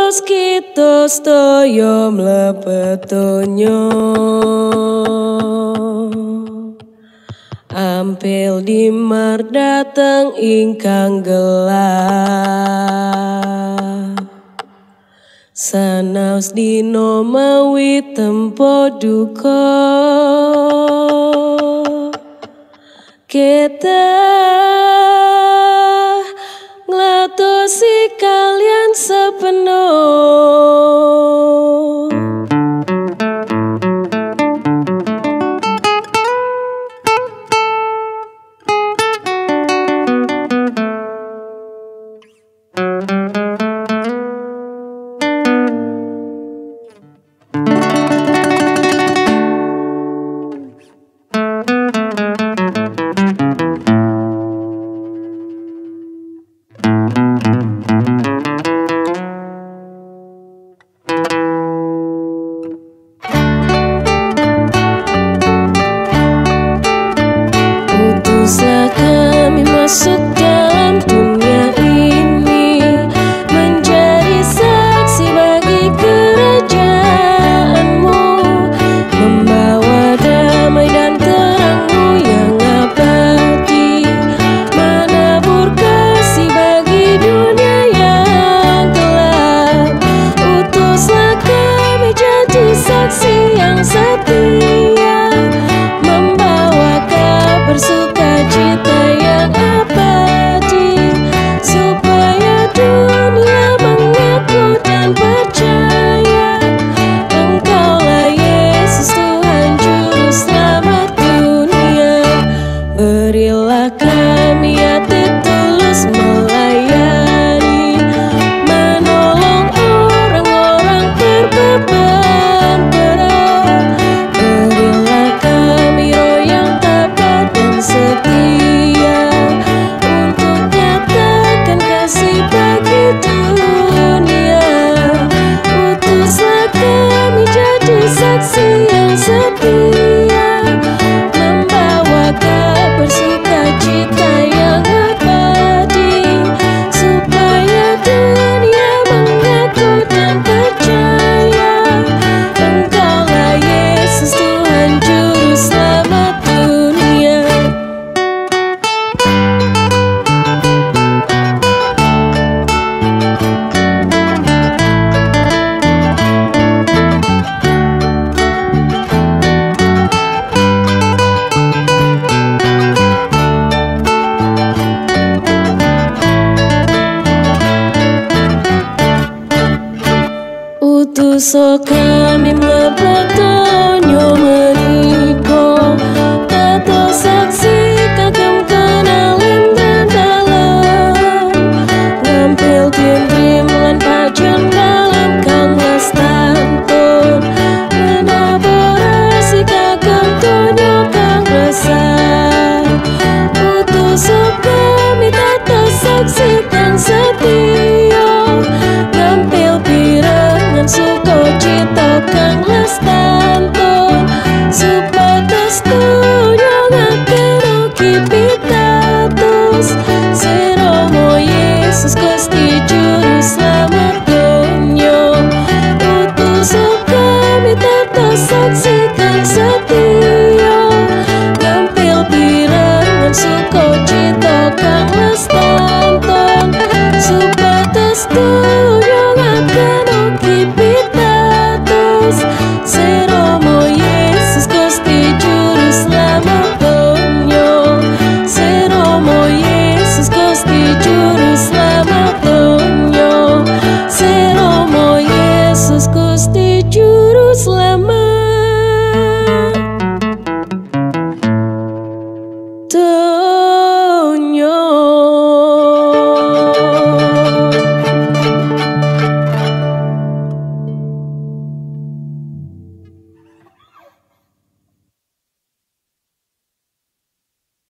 Terus kita sedaya mlebet donya, ampil dimar dateng ingkang gelap. Sanaos dina mawi tempo duka, kita nglatosi kalian sepenuh. Utuslah kami masuk dalam dunia ini, menjadi saksi bagi kerajaan-Mu, membawa damai dan terang-Mu yang abadi, menabur kasih bagi dunia yang gelap. Utuslah kami jadi saksi yang setia, membawa kabar sukacita yang abadi, supaya dunia mengaku dan percaya Engkaulah Yesus Tuhan Juru Selamat dunia. Berilah kami hati tulus